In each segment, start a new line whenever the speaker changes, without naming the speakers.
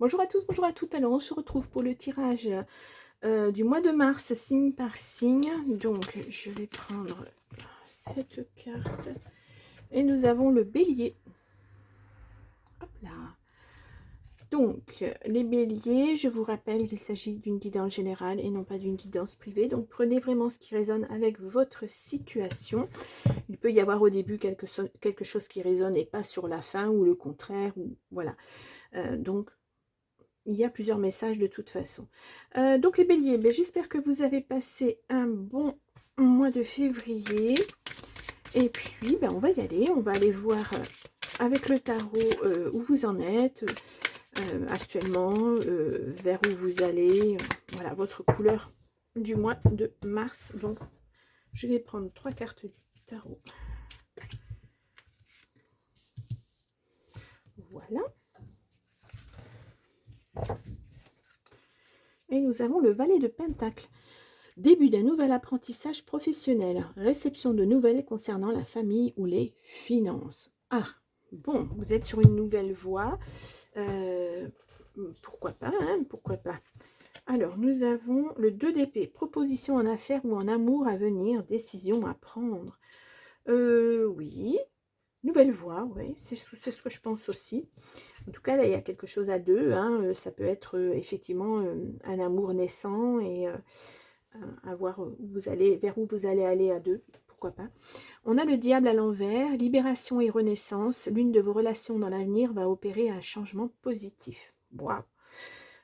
Bonjour à tous, bonjour à toutes. Alors, on se retrouve pour le tirage du mois de mars, signe par signe. Donc, je vais prendre cette carte. Et nous avons le bélier. Hop là. Donc, les béliers, je vous rappelle qu'il s'agit d'une guidance générale et non pas d'une guidance privée. Donc, prenez vraiment ce qui résonne avec votre situation. Il peut y avoir au début quelque chose qui résonne et pas sur la fin ou le contraire. Ou, voilà. Donc, il y a plusieurs messages de toute façon. Donc les béliers, ben, j'espère que vous avez passé un bon mois de février. Et puis, ben, on va y aller. On va aller voir avec le tarot où vous en êtes actuellement, vers où vous allez. Voilà, votre couleur du mois de mars. Donc, je vais prendre 3 cartes du tarot. Voilà. Et nous avons le valet de Pentacle. Début d'un nouvel apprentissage professionnel. Réception de nouvelles concernant la famille ou les finances. Ah, bon, vous êtes sur une nouvelle voie. Pourquoi pas, hein, pourquoi pas. Alors, nous avons le 2 d'épée. Proposition en affaires ou en amour à venir. Décision à prendre. Oui. Nouvelle voie, oui. C'est ce que je pense aussi. En tout cas, là, il y a quelque chose à deux. Hein. Ça peut être effectivement un amour naissant et à voir où vous allez, vers où vous allez aller à deux, pourquoi pas. On a le diable à l'envers, libération et renaissance. L'une de vos relations dans l'avenir va opérer un changement positif. Waouh.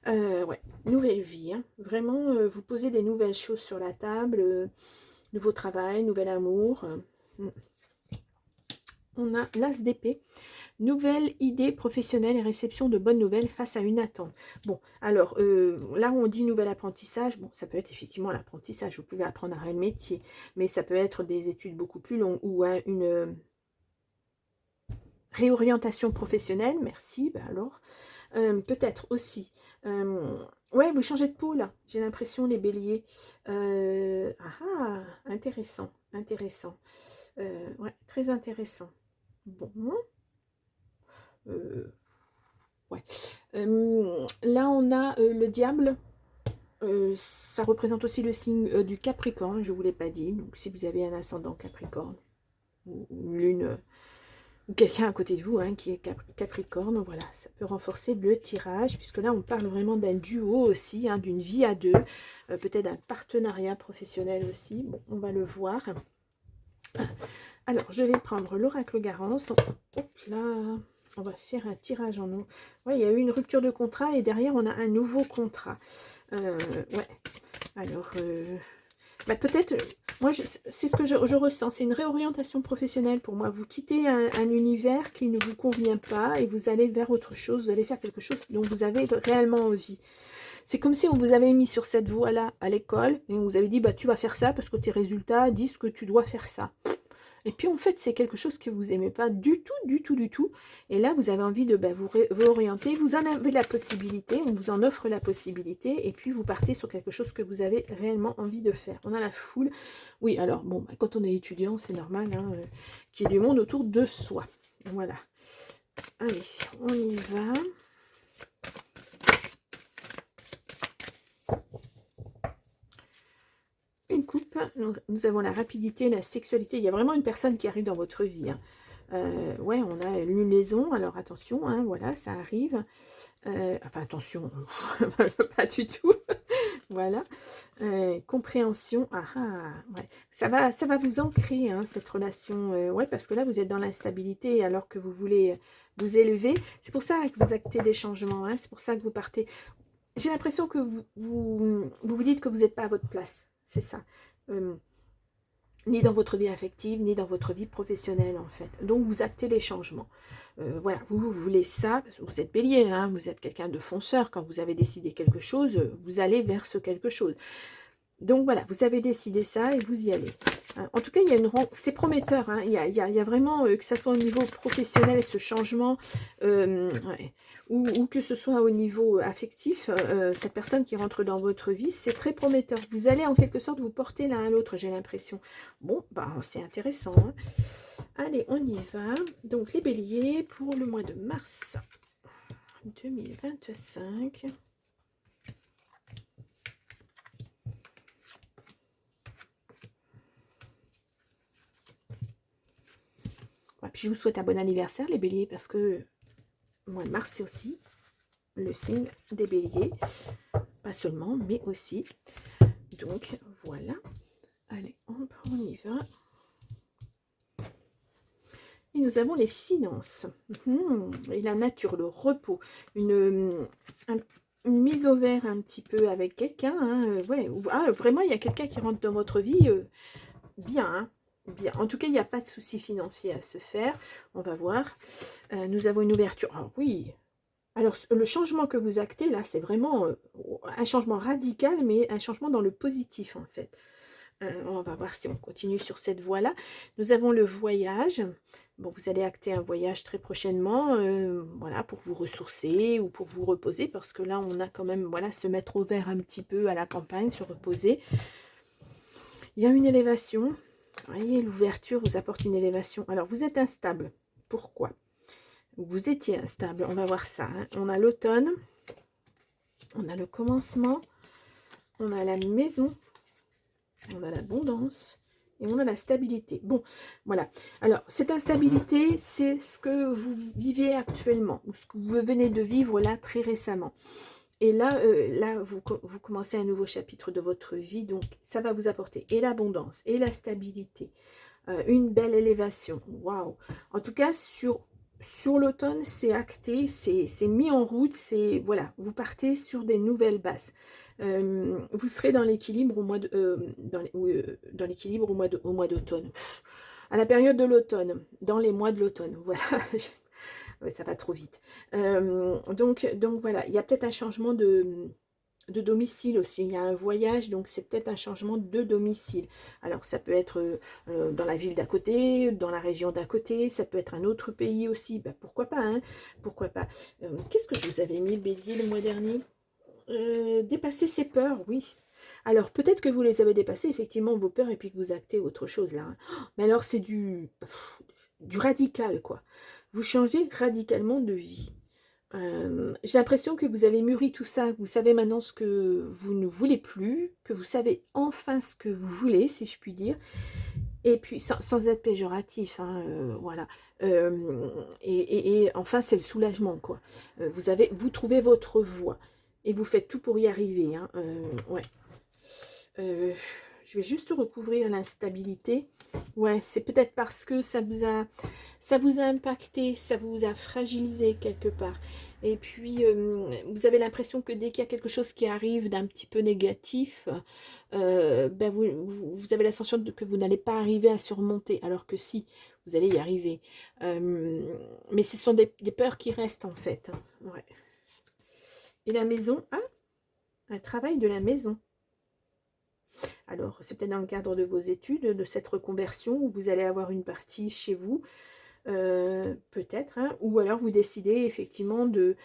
Ouais, nouvelle vie. Hein. Vraiment, vous posez des nouvelles choses sur la table. Nouveau travail, nouvel amour. On a l'as d'épée. Nouvelle idée professionnelle et réception de bonnes nouvelles face à une attente. Bon, alors, là où on dit nouvel apprentissage, bon, ça peut être effectivement l'apprentissage. Vous pouvez apprendre un métier, mais ça peut être des études beaucoup plus longues ou une réorientation professionnelle. Merci, ben alors. Peut-être aussi. Ouais, vous changez de peau, là. J'ai l'impression, les béliers. Intéressant, intéressant. Ouais, très intéressant. Bon. Ouais. Là, on a le diable. Ça représente aussi le signe du Capricorne, je ne vous l'ai pas dit. Donc, si vous avez un ascendant Capricorne, ou l'une, ou quelqu'un à côté de vous hein, qui est Capricorne, voilà, ça peut renforcer le tirage, puisque là, on parle vraiment d'un duo aussi, hein, d'une vie à deux, peut-être d'un partenariat professionnel aussi. Bon, on va le voir. Alors, je vais prendre l'oracle Garance. Hop là, on va faire un tirage en nom. Ouais, il y a eu une rupture de contrat et derrière, on a un nouveau contrat. Ouais, alors, bah, peut-être, moi, c'est ce que je ressens. C'est une réorientation professionnelle pour moi. Vous quittez un univers qui ne vous convient pas et vous allez vers autre chose. Vous allez faire quelque chose dont vous avez réellement envie. C'est comme si on vous avait mis sur cette voie-là à l'école et on vous avait dit, bah, tu vas faire ça parce que tes résultats disent que tu dois faire ça. Et puis en fait, c'est quelque chose que vous n'aimez pas du tout, du tout, du tout. Et là, vous avez envie de vous réorienter. Vous en avez la possibilité, on vous en offre la possibilité. Et puis vous partez sur quelque chose que vous avez réellement envie de faire. On a la foule. Oui, alors bon, bah, quand on est étudiant, c'est normal hein, qu'il y ait du monde autour de soi. Voilà. Allez, on y va. Une coupe, nous avons la rapidité, la sexualité. Il y a vraiment une personne qui arrive dans votre vie. Hein. Ouais, on a une liaison. Alors attention, hein, voilà, ça arrive. Enfin, attention, pas du tout. Voilà. Compréhension. Ouais. Ça va vous ancrer, hein, cette relation. Ouais, parce que là, vous êtes dans l'instabilité alors que vous voulez vous élever. C'est pour ça que vous actez des changements. Hein, c'est pour ça que vous partez. J'ai l'impression que vous dites que vous n'êtes pas à votre place. C'est ça. Ni dans votre vie affective, ni dans votre vie professionnelle, en fait. Donc, vous actez les changements. Voilà, vous voulez ça, parce que vous êtes bélier, hein, vous êtes quelqu'un de fonceur. Quand vous avez décidé quelque chose, vous allez vers ce quelque chose. Donc voilà, vous avez décidé ça et vous y allez. En tout cas, il y a c'est prometteur. Hein, il y a vraiment, que ce soit au niveau professionnel, ce changement, ouais, ou que ce soit au niveau affectif, cette personne qui rentre dans votre vie, c'est très prometteur. Vous allez en quelque sorte vous porter l'un à l'autre, j'ai l'impression. Bon, bah, c'est intéressant. Hein. Allez, on y va. Donc les béliers pour le mois de mars 2025. Ouais, puis je vous souhaite un bon anniversaire les béliers, parce que mois de mars c'est aussi le signe des béliers. Pas seulement, mais aussi. Donc voilà. Allez, hop, on y va. Et nous avons les finances. Et la nature, le repos. Une mise au vert un petit peu avec quelqu'un. Hein, ouais, vraiment, il y a quelqu'un qui rentre dans votre vie. Bien, hein, bien. En tout cas, il n'y a pas de souci financier à se faire. On va voir. Nous avons une ouverture. Ah oui. Alors, le changement que vous actez, là, c'est vraiment un changement radical, mais un changement dans le positif, en fait. On va voir si on continue sur cette voie-là. Nous avons le voyage. Bon, vous allez acter un voyage très prochainement, voilà, pour vous ressourcer ou pour vous reposer, parce que là, on a quand même, voilà, se mettre au vert un petit peu à la campagne, se reposer. Il y a une élévation. Vous voyez, l'ouverture vous apporte une élévation. Alors, vous êtes instable. Pourquoi? Vous étiez instable. On va voir ça. Hein. On a l'automne. On a le commencement. On a la maison. On a l'abondance. Et on a la stabilité. Bon, voilà. Alors, cette instabilité, c'est ce que vous vivez actuellement. Ou ce que vous venez de vivre là très récemment. Et là, vous commencez un nouveau chapitre de votre vie. Donc, ça va vous apporter et l'abondance et la stabilité. Une belle élévation. Waouh! En tout cas, sur l'automne, c'est acté, c'est mis en route, c'est voilà, vous partez sur des nouvelles bases. Vous serez dans l'équilibre au mois de, dans l'équilibre au mois d'automne. À la période de l'automne, dans les mois de l'automne, voilà. Ouais, ça va trop vite. Donc voilà, il y a peut-être un changement de domicile aussi. Il y a un voyage, donc c'est peut-être un changement de domicile. Alors ça peut être dans la ville d'à côté, dans la région d'à côté, ça peut être un autre pays aussi. Bah, pourquoi pas, hein? Pourquoi pas. Qu'est-ce que je vous avais mis, le bélier, le mois dernier? Dépasser ses peurs, oui. Alors peut-être que vous les avez dépassées, effectivement, vos peurs, et puis que vous actez autre chose là. Hein. Mais alors c'est du radical, quoi. Vous changez radicalement de vie. J'ai l'impression que vous avez mûri tout ça, que vous savez maintenant ce que vous ne voulez plus, que vous savez enfin ce que vous voulez, si je puis dire, et puis sans être péjoratif, hein, voilà. Et enfin, c'est le soulagement, quoi. Vous trouvez votre voie, et vous faites tout pour y arriver, hein, ouais. Je vais juste recouvrir l'instabilité. Ouais, c'est peut-être parce que ça vous a impacté, ça vous a fragilisé quelque part. Et puis, vous avez l'impression que dès qu'il y a quelque chose qui arrive d'un petit peu négatif, ben vous avez la sensation que vous n'allez pas arriver à surmonter, alors que si, vous allez y arriver. Mais ce sont des peurs qui restent, en fait. Ouais. Et la maison, un travail de la maison. Alors, c'est peut-être dans le cadre de vos études, de cette reconversion, où vous allez avoir une partie chez vous, peut-être, hein, ou alors vous décidez effectivement de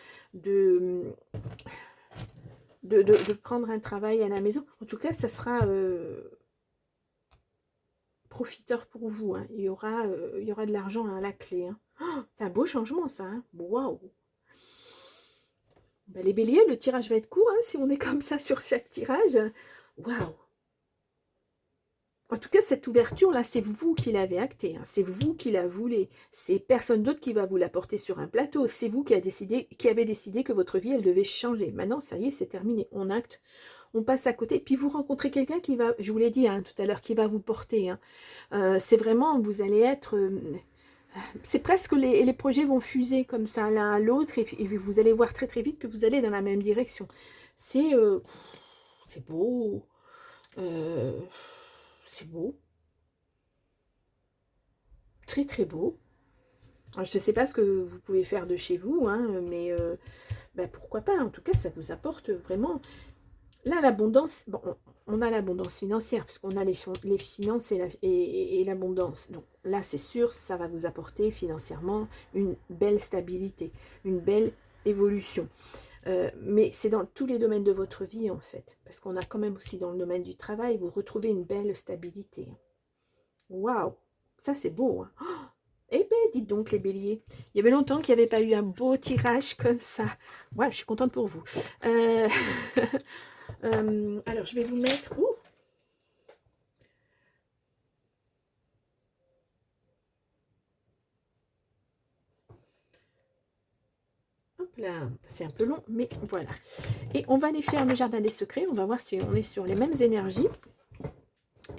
prendre un travail à la maison. En tout cas, ça sera profiteur pour vous. Hein. Il y aura de l'argent à la clé. Hein. Oh, c'est un beau changement, ça. Hein. Waouh! Ben, les béliers, le tirage va être court, hein, si on est comme ça sur chaque tirage. Waouh! En tout cas, cette ouverture-là, c'est vous qui l'avez actée. Hein. C'est vous qui la voulez. C'est personne d'autre qui va vous l'apporter sur un plateau. C'est vous qui avez décidé que votre vie, elle devait changer. Maintenant, ça y est, c'est terminé. On acte, on passe à côté. Puis vous rencontrez quelqu'un qui va, je vous l'ai dit hein, tout à l'heure, qui va vous porter. Hein. C'est vraiment, vous allez être... c'est presque les projets vont fuser comme ça l'un à l'autre. Et vous allez voir très très vite que vous allez dans la même direction. C'est beau. C'est beau. Très très beau. Alors, je ne sais pas ce que vous pouvez faire de chez vous, hein, mais ben, pourquoi pas. En tout cas, ça vous apporte vraiment... Là, l'abondance, bon, on a l'abondance financière, parce qu'on a les finances et l'abondance. Donc là, c'est sûr, ça va vous apporter financièrement une belle stabilité, une belle évolution. Mais c'est dans tous les domaines de votre vie, en fait. Parce qu'on a quand même aussi dans le domaine du travail, vous retrouvez une belle stabilité. Waouh! Ça, c'est beau. Hein. Eh ben, dites donc les béliers, il y avait longtemps qu'il n'y avait pas eu un beau tirage comme ça. Ouais, je suis contente pour vous. Alors, je vais vous mettre... Ouh, hop là, c'est un peu long, mais voilà. Et on va aller faire le jardin des secrets. On va voir si on est sur les mêmes énergies.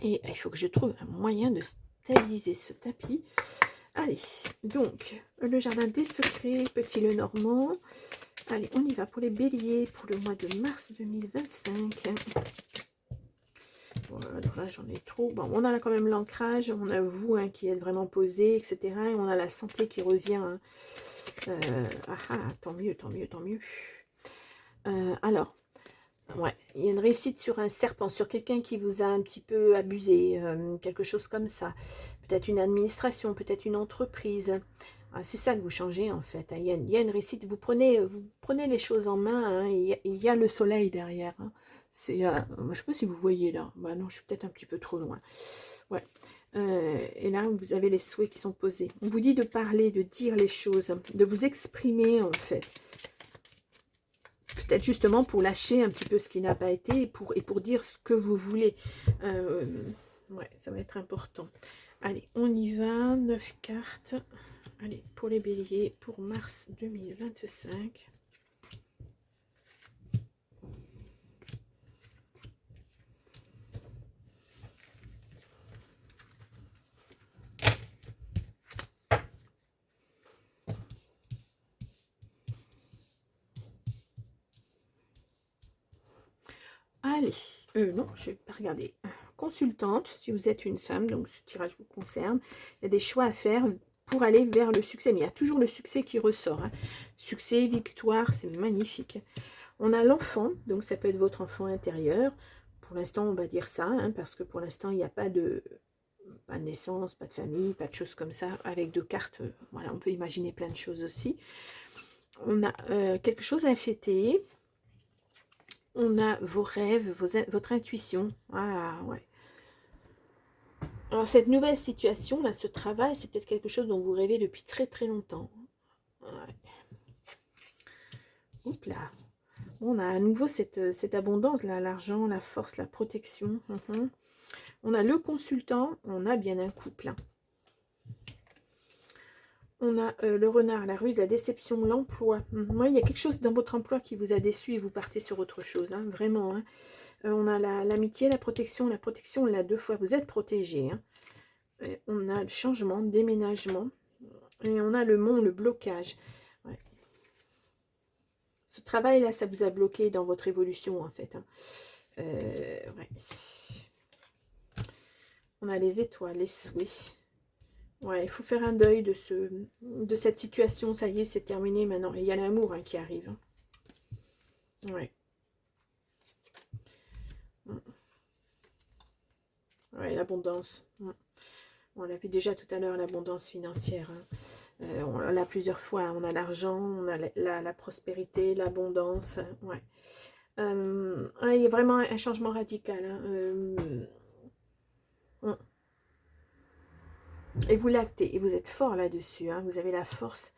Et il faut que je trouve un moyen de stabiliser ce tapis. Allez, donc, le jardin des secrets, petit le normand. Allez, on y va pour les béliers pour le mois de mars 2025. Voilà, alors là, j'en ai trop. Bon, on a là quand même l'ancrage, on a vous hein, qui êtes vraiment posé, etc. Et on a la santé qui revient. Hein. Tant mieux, tant mieux, tant mieux. Alors, ouais, il y a une réussite sur un serpent, sur quelqu'un qui vous a un petit peu abusé, quelque chose comme ça. Peut-être une administration, peut-être une entreprise. Ah, c'est ça que vous changez en fait. Hein. Il y a une réussite, vous prenez les choses en main, hein, il y a le soleil derrière. Hein. C'est, je ne sais pas si vous voyez là. Bah non, je suis peut-être un petit peu trop loin. Ouais. Et là, vous avez les souhaits qui sont posés. On vous dit de parler, de dire les choses, de vous exprimer en fait. Peut-être justement pour lâcher un petit peu ce qui n'a pas été et pour dire ce que vous voulez. Ouais, ça va être important. Allez, on y va. 9 cartes. Allez, pour les béliers, pour mars 2025. Allez, non, je vais pas regarder. Consultante, si vous êtes une femme, donc ce tirage vous concerne, il y a des choix à faire pour aller vers le succès. Mais il y a toujours le succès qui ressort. Hein. Succès, victoire, c'est magnifique. On a l'enfant, donc ça peut être votre enfant intérieur. Pour l'instant, on va dire ça, hein, parce que pour l'instant, il n'y a pas de naissance, pas de famille, pas de choses comme ça. Avec deux cartes, voilà, on peut imaginer plein de choses aussi. On a quelque chose à fêter. On a vos rêves, votre intuition. Ah, ouais. Alors, cette nouvelle situation, là, ce travail, c'est peut-être quelque chose dont vous rêvez depuis très, très longtemps. Ouais. Oups là. On a à nouveau cette abondance, là, l'argent, la force, la protection. On a le consultant, on a bien un couple. Hein. On a le renard, la ruse, la déception, l'emploi. Ouais, il y a quelque chose dans votre emploi qui vous a déçu et vous partez sur autre chose, hein, vraiment. Hein. On a l'amitié, la protection, on l'a 2 fois, vous êtes protégé. Hein. On a le changement, le déménagement, et on a le mont, le blocage. Ouais. Ce travail-là, ça vous a bloqué dans votre évolution, en fait. Hein. Ouais. On a les étoiles, les souhaits. Ouais, il faut faire un deuil de cette situation. Ça y est, c'est terminé maintenant. Et il y a l'amour hein, qui arrive. Hein. Ouais. Ouais, l'abondance. On l'a vu déjà tout à l'heure, l'abondance financière. Hein. On l'a plusieurs fois. On a l'argent, on a la prospérité, l'abondance. Ouais. Il y a vraiment un changement radical. Hein. Et vous l'actez. Et vous êtes fort là-dessus. Hein. Vous avez la force.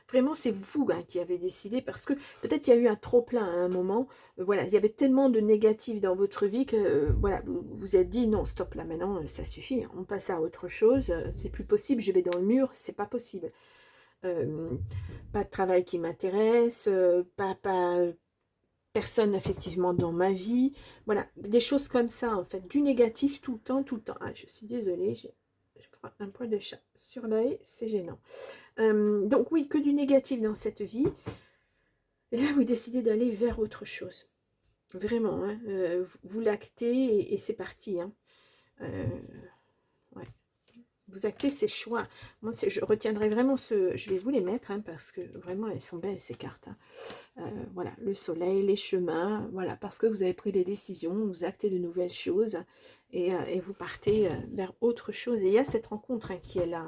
Vraiment, c'est vous hein, qui avez décidé parce que peut-être il y a eu un trop-plein à un moment. Voilà, il y avait tellement de négatifs dans votre vie que voilà, vous vous êtes dit non, stop là maintenant, ça suffit. On passe à autre chose. C'est plus possible. Je vais dans le mur. C'est pas possible. Pas de travail qui m'intéresse. Pas personne effectivement dans ma vie. Voilà, des choses comme ça en fait. Du négatif tout le temps, tout le temps. Ah, je suis désolée. Je crois un poil de chat sur l'œil. C'est gênant. Donc oui, que du négatif dans cette vie. Et là, vous décidez d'aller vers autre chose. Vraiment, hein, vous l'actez et c'est parti. Hein. Ouais. Vous actez ces choix. Moi, je retiendrai vraiment je vais vous les mettre hein, parce que vraiment, elles sont belles ces cartes. Hein. Voilà, le soleil, les chemins. Voilà, parce que vous avez pris des décisions, vous actez de nouvelles choses et vous partez vers autre chose. Et il y a cette rencontre hein, qui est là.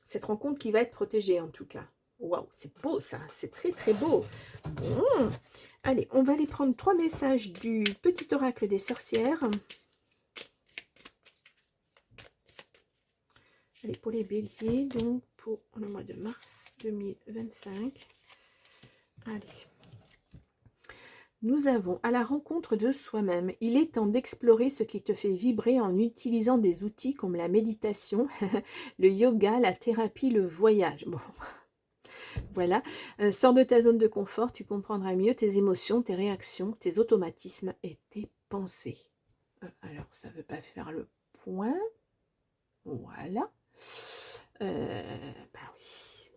Cette rencontre qui va être protégée en tout cas. Waouh, c'est beau ça, c'est très très beau. Allez, on va aller prendre 3 messages du petit oracle des sorcières. Allez, pour les béliers, donc pour le mois de mars 2025. Allez. Nous avons à la rencontre de soi-même. Il est temps d'explorer ce qui te fait vibrer en utilisant des outils comme la méditation, le yoga, la thérapie, le voyage. Bon, voilà. Sors de ta zone de confort, tu comprendras mieux tes émotions, tes réactions, tes automatismes et tes pensées. Alors, ça ne veut pas faire le point. Voilà. Ben oui.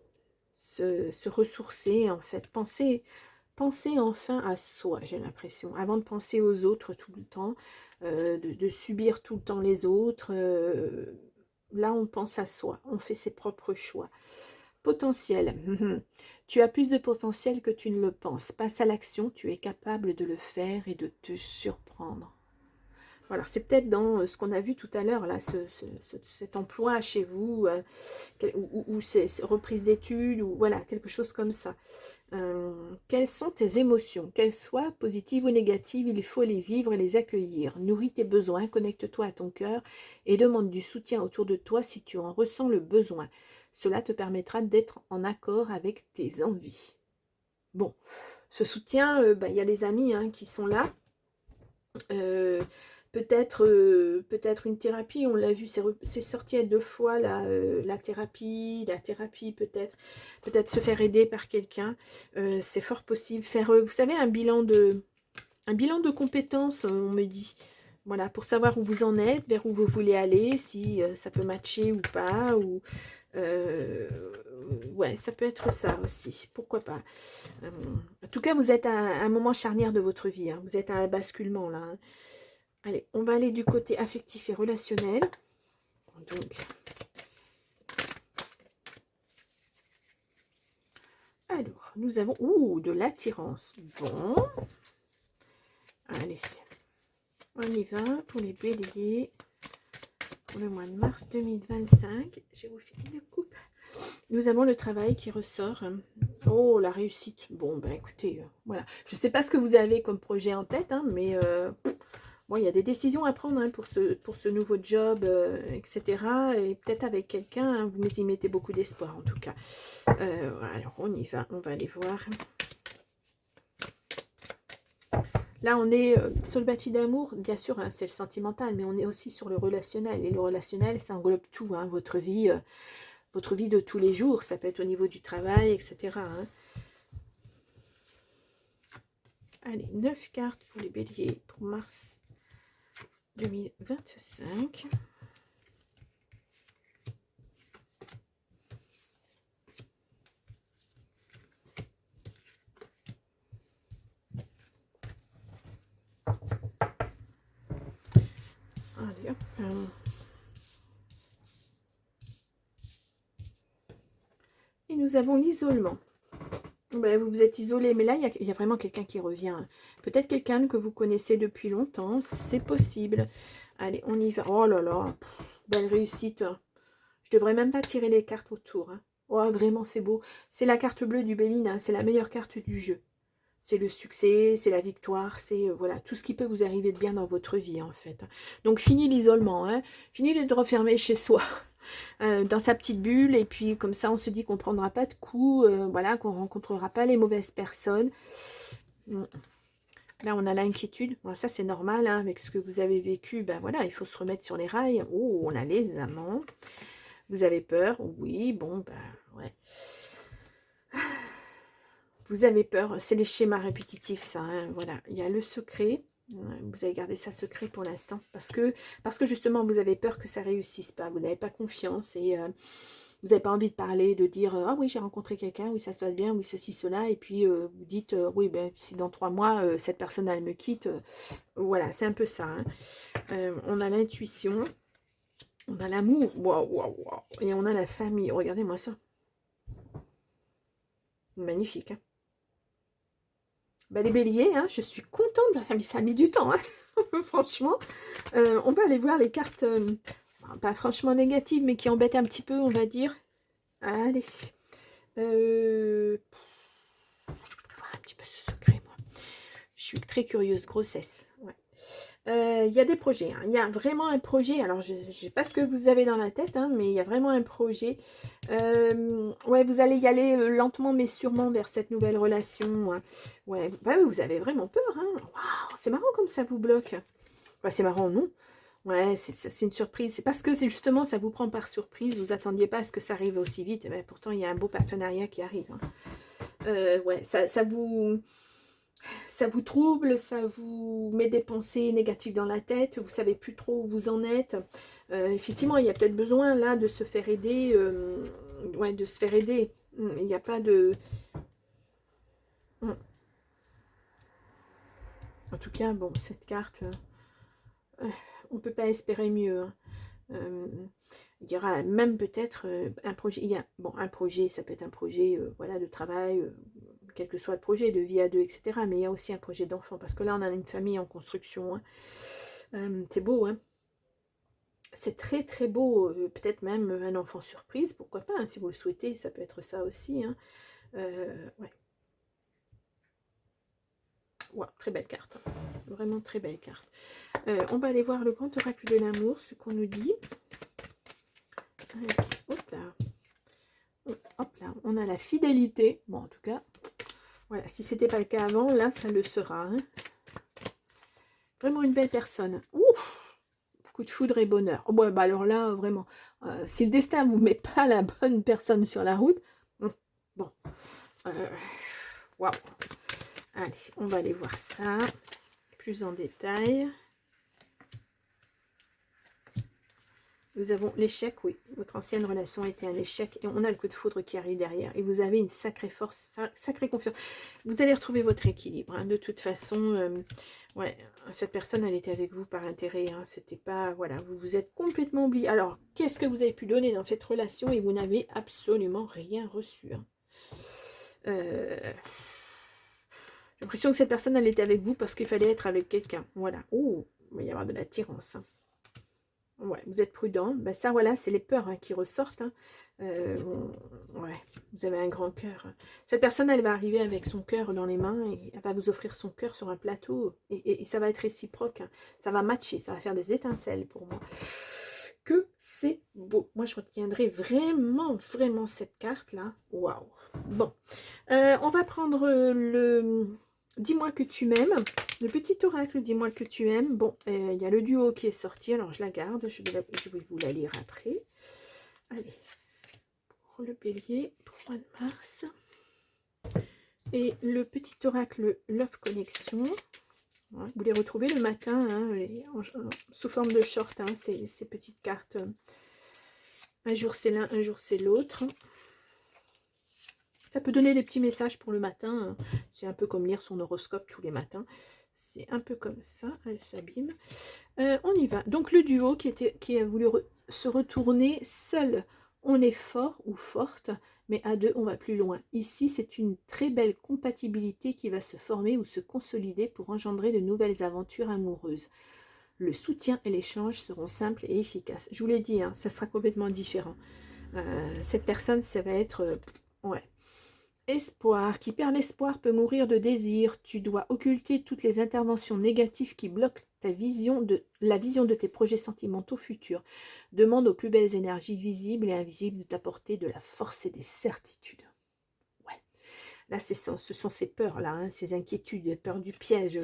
Se ressourcer, en fait. Penser enfin à soi, j'ai l'impression. Avant de penser aux autres tout le temps, de subir tout le temps les autres. Là, on pense à soi. On fait ses propres choix. Potentiel. Tu as plus de potentiel que tu ne le penses. Passe à l'action, tu es capable de le faire et de te surprendre. Voilà, c'est peut-être dans ce qu'on a vu tout à l'heure, là, cet emploi chez vous, ou ces reprises d'études, ou voilà, quelque chose comme ça. Quelles sont tes émotions? Qu'elles soient positives ou négatives, il faut les vivre et les accueillir. Nourris tes besoins, connecte-toi à ton cœur et demande du soutien autour de toi si tu en ressens le besoin. Cela te permettra d'être en accord avec tes envies. Bon, ce soutien, il y a les amis qui sont là. Peut-être une thérapie, on l'a vu, c'est sorti à 2 fois la thérapie peut-être se faire aider par quelqu'un, c'est fort possible. Faire, vous savez, un bilan de compétences, on me dit, voilà, pour savoir où vous en êtes, vers où vous voulez aller, si ça peut matcher ou pas, ou ouais, ça peut être ça aussi, pourquoi pas. En tout cas, vous êtes à un moment charnière de votre vie, vous êtes à un basculement là. Allez, on va aller du côté affectif et relationnel. Donc, alors, nous avons de l'attirance. Bon, allez, on y va pour les béliers pour le mois de mars 2025. Je vais vous faire une coupe. Nous avons le travail qui ressort. Oh, la réussite. Bon, ben écoutez, voilà. Je ne sais pas ce que vous avez comme projet en tête, mais bon, il y a des décisions à prendre pour ce nouveau job, etc. Et peut-être avec quelqu'un, vous y mettez beaucoup d'espoir en tout cas. Alors, on y va, on va aller voir. Là, on est sur le bâti d'amour, bien sûr, c'est le sentimental, mais on est aussi sur le relationnel. Et le relationnel, ça englobe tout, votre vie de tous les jours. Ça peut être au niveau du travail, etc. Allez, 9 cartes pour les béliers pour mars 2025. Allez, hop. Et nous avons l'isolement. Ben, vous vous êtes isolé, mais là, il y a vraiment quelqu'un qui revient. Peut-être quelqu'un que vous connaissez depuis longtemps, c'est possible. Allez, on y va. Oh là là, belle réussite. Je devrais même pas tirer les cartes autour. Oh, vraiment, c'est beau. C'est la carte bleue du Béline, c'est la meilleure carte du jeu. C'est le succès, c'est la victoire, c'est voilà tout ce qui peut vous arriver de bien dans votre vie, en fait. Donc, fini l'isolement, fini d'être refermé chez soi. Dans sa petite bulle, et puis comme ça on se dit qu'on ne prendra pas de coups, voilà, qu'on ne rencontrera pas les mauvaises personnes. Là on a l'inquiétude, bon, ça c'est normal, avec ce que vous avez vécu, ben voilà, il faut se remettre sur les rails. Oh, on a les amants, vous avez peur, oui, bon, ben ouais. Vous avez peur, c'est les schémas répétitifs ça, voilà, il y a le secret. Vous avez gardé ça secret pour l'instant parce que justement vous avez peur que ça réussisse pas, vous n'avez pas confiance et vous n'avez pas envie de parler, de dire ah oui j'ai rencontré quelqu'un, oui ça se passe bien, oui ceci cela, et puis vous dites oui ben si dans 3 mois cette personne elle me quitte, voilà c'est un peu ça. On a l'intuition, on a l'amour, waouh, et on a la famille. Regardez-moi ça, magnifique. Ben, les béliers, je suis contente, mais ça a mis du temps, franchement. On va aller voir les cartes, pas franchement négatives, mais qui embêtent un petit peu, on va dire. Allez. Je voudrais voir un petit peu ce secret, moi. Je suis très curieuse, grossesse. Ouais. Il y a des projets, hein. Il y a vraiment un projet. Alors, je ne sais pas ce que vous avez dans la tête, hein, mais il y a vraiment un projet. Ouais, vous allez y aller lentement, mais sûrement vers cette nouvelle relation, hein. Ouais, bah, oui, vous avez vraiment peur, hein. Waouh, c'est marrant comme ça vous bloque. Bah, c'est marrant, non? Ouais, c'est une surprise. C'est parce que c'est justement, ça vous prend par surprise. Vous attendiez pas à ce que ça arrive aussi vite. Mais pourtant, il y a un beau partenariat qui arrive, hein. Ouais, ça vous trouble, ça vous met des pensées négatives dans la tête, vous savez plus trop où vous en êtes. Effectivement, il y a peut-être besoin là de se faire aider, ouais, de se faire aider. Il n'y a pas de... Mm. En tout cas, bon, cette carte, on peut pas espérer mieux, hein. Euh, il y aura même peut-être un projet. Bon, un projet, ça peut être un projet voilà, de travail, quel que soit le projet, de vie à deux, etc. Mais il y a aussi un projet d'enfant, parce que là, on a une famille en construction, hein. C'est beau, hein. C'est très très beau, peut-être même un enfant surprise, pourquoi pas, hein, si vous le souhaitez, ça peut être ça aussi, hein. Ouais. Wow, très belle carte, hein. Vraiment très belle carte. On va aller voir le grand oracle de l'amour, ce qu'on nous dit. Allez, hop là. Hop là, on a la fidélité. Bon, en tout cas, voilà, si c'était pas le cas avant, là, ça le sera, hein. Vraiment une belle personne. Ouf, coup de foudre et bonheur. Oh, ouais, bah alors là, vraiment, si le destin vous met pas la bonne personne sur la route, bon, waouh. Allez, on va aller voir ça plus en détail. Nous avons l'échec, oui. Votre ancienne relation était un échec et on a le coup de foudre qui arrive derrière. Et vous avez une sacrée force, sacrée confiance. Vous allez retrouver votre équilibre, hein. De toute façon, ouais, cette personne, elle était avec vous par intérêt, hein. C'était pas, voilà, vous vous êtes complètement oublié. Alors, qu'est-ce que vous avez pu donner dans cette relation et vous n'avez absolument rien reçu, hein. J'ai l'impression que cette personne, elle était avec vous parce qu'il fallait être avec quelqu'un. Voilà. Oh, il va y avoir de l'attirance, hein. Ouais, vous êtes prudent. Ben ça, voilà, c'est les peurs, hein, qui ressortent, hein. Ouais, vous avez un grand cœur. Cette personne, elle va arriver avec son cœur dans les mains et elle va vous offrir son cœur sur un plateau. Et ça va être réciproque, hein. Ça va matcher, ça va faire des étincelles pour moi. Que c'est beau. Moi, je retiendrai vraiment, vraiment cette carte-là. Waouh. Bon, on va prendre le... Dis-moi que tu m'aimes. Le petit oracle, dis-moi que tu aimes. Bon, il y a le duo qui est sorti, alors je la garde. Je vais vous la lire après. Allez, pour le bélier, pour le mois de mars. Et le petit oracle Love Connection. Vous les retrouvez le matin, hein, sous forme de short, hein, ces petites cartes. Un jour c'est l'un, un jour c'est l'autre. Ça peut donner des petits messages pour le matin. C'est un peu comme lire son horoscope tous les matins. C'est un peu comme ça. Elle s'abîme. On y va. Donc le duo qui a voulu se retourner seul. On est fort ou forte, mais à deux, on va plus loin. Ici, c'est une très belle compatibilité qui va se former ou se consolider pour engendrer de nouvelles aventures amoureuses. Le soutien et l'échange seront simples et efficaces. Je vous l'ai dit, hein, ça sera complètement différent. Cette personne, ça va être... ouais. Espoir. Qui perd l'espoir peut mourir de désir. Tu dois occulter toutes les interventions négatives qui bloquent la vision de tes projets sentimentaux futurs. Demande aux plus belles énergies visibles et invisibles de t'apporter de la force et des certitudes. Ouais. Là, ce sont ces peurs-là, hein, ces inquiétudes, peur du piège,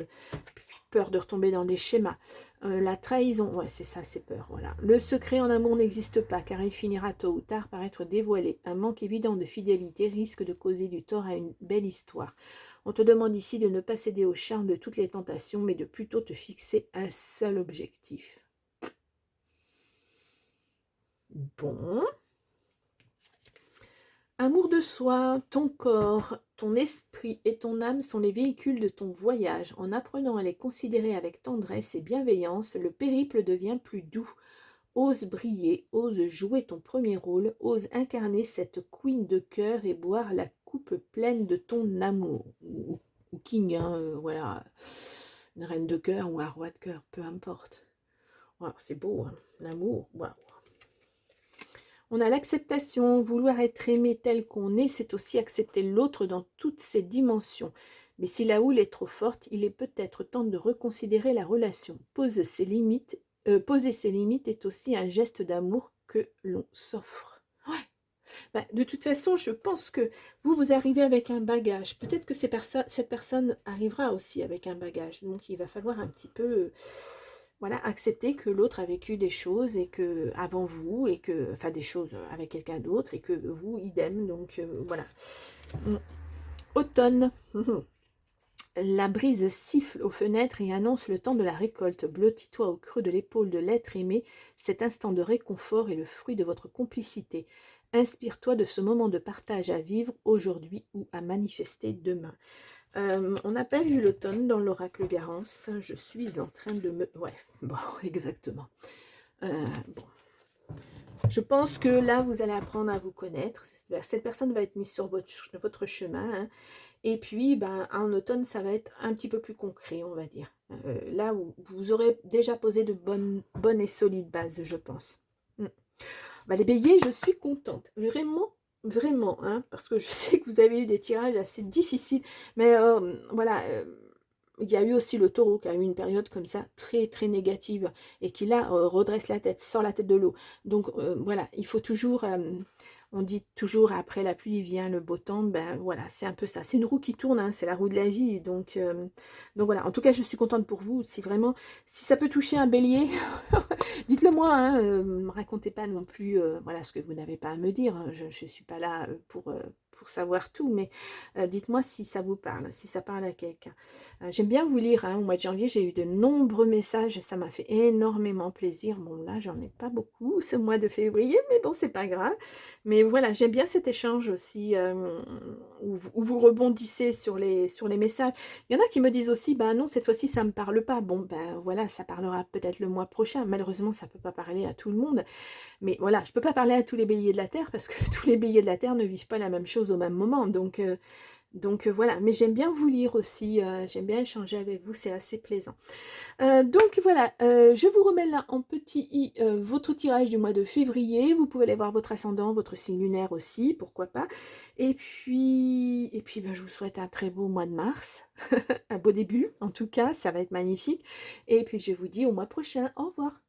peur de retomber dans des schémas. La trahison, ouais, c'est ça, c'est peur, voilà. Le secret en amour n'existe pas, car il finira tôt ou tard par être dévoilé. Un manque évident de fidélité risque de causer du tort à une belle histoire. On te demande ici de ne pas céder au charme de toutes les tentations, mais de plutôt te fixer un seul objectif. Bon. Amour de soi, ton corps, ton esprit et ton âme sont les véhicules de ton voyage. En apprenant à les considérer avec tendresse et bienveillance, le périple devient plus doux. Ose briller, ose jouer ton premier rôle, ose incarner cette queen de cœur et boire la coupe pleine de ton amour. Ou king, hein, voilà. Une reine de cœur ou un roi de cœur, peu importe. Wow, c'est beau, hein, l'amour, waouh. On a l'acceptation, vouloir être aimé tel qu'on est, c'est aussi accepter l'autre dans toutes ses dimensions. Mais si la houle est trop forte, il est peut-être temps de reconsidérer la relation. Poser ses limites est aussi un geste d'amour que l'on s'offre. Ouais. Bah, de toute façon, je pense que vous arrivez avec un bagage. Peut-être que cette personne arrivera aussi avec un bagage. Donc, il va falloir un petit peu, voilà, accepter que l'autre a vécu des choses et que avant vous, et que, enfin, des choses avec quelqu'un d'autre et que vous, idem. Donc, voilà. Mm. Automne. La brise siffle aux fenêtres et annonce le temps de la récolte. Blottis-toi au creux de l'épaule de l'être aimé. Cet instant de réconfort est le fruit de votre complicité. Inspire-toi de ce moment de partage à vivre aujourd'hui ou à manifester demain. On n'a pas vu l'automne dans l'oracle Garance. Je suis en train de me... Ouais, bon, exactement. Bon. Je pense que là, vous allez apprendre à vous connaître. Cette personne va être mise sur votre chemin. Hein. Et puis, ben, en automne, ça va être un petit peu plus concret, on va dire. Là où vous aurez déjà posé de bonnes et solides bases, je pense. Ben, les béliers, je suis contente. Vraiment, vraiment. Hein, parce que je sais que vous avez eu des tirages assez difficiles. Mais voilà, il y a eu aussi le taureau qui a eu une période comme ça, très, très négative. Et qui, là, redresse la tête, sort la tête de l'eau. Donc, voilà, il faut toujours... on dit toujours après la pluie vient le beau temps, ben voilà, c'est un peu ça. C'est une roue qui tourne, hein, c'est la roue de la vie. Donc voilà, en tout cas, je suis contente pour vous. Si vraiment, si ça peut toucher un bélier, dites-le moi, hein, me racontez pas non plus voilà, ce que vous n'avez pas à me dire. Hein. Je ne suis pas là pour savoir tout, mais dites-moi si ça vous parle, si ça parle à quelqu'un. J'aime bien vous lire, hein. Au mois de janvier, j'ai eu de nombreux messages et ça m'a fait énormément plaisir. Bon, là, j'en ai pas beaucoup ce mois de février, mais bon, c'est pas grave. Mais voilà, j'aime bien cet échange aussi où vous rebondissez sur les messages. Il y en a qui me disent aussi, ben non, cette fois-ci, ça ne me parle pas. Bon, ben voilà, ça parlera peut-être le mois prochain. Malheureusement, ça ne peut pas parler à tout le monde. Mais voilà, je ne peux pas parler à tous les béliers de la Terre parce que tous les béliers de la Terre ne vivent pas la même chose au même moment. Donc voilà, mais j'aime bien vous lire aussi, j'aime bien échanger avec vous, c'est assez plaisant. Donc voilà, je vous remets là en petit i votre tirage du mois de février. Vous pouvez aller voir votre ascendant, votre signe lunaire aussi, pourquoi pas. Et puis ben, je vous souhaite un très beau mois de mars, un beau début en tout cas, ça va être magnifique. Et puis je vous dis au mois prochain, au revoir.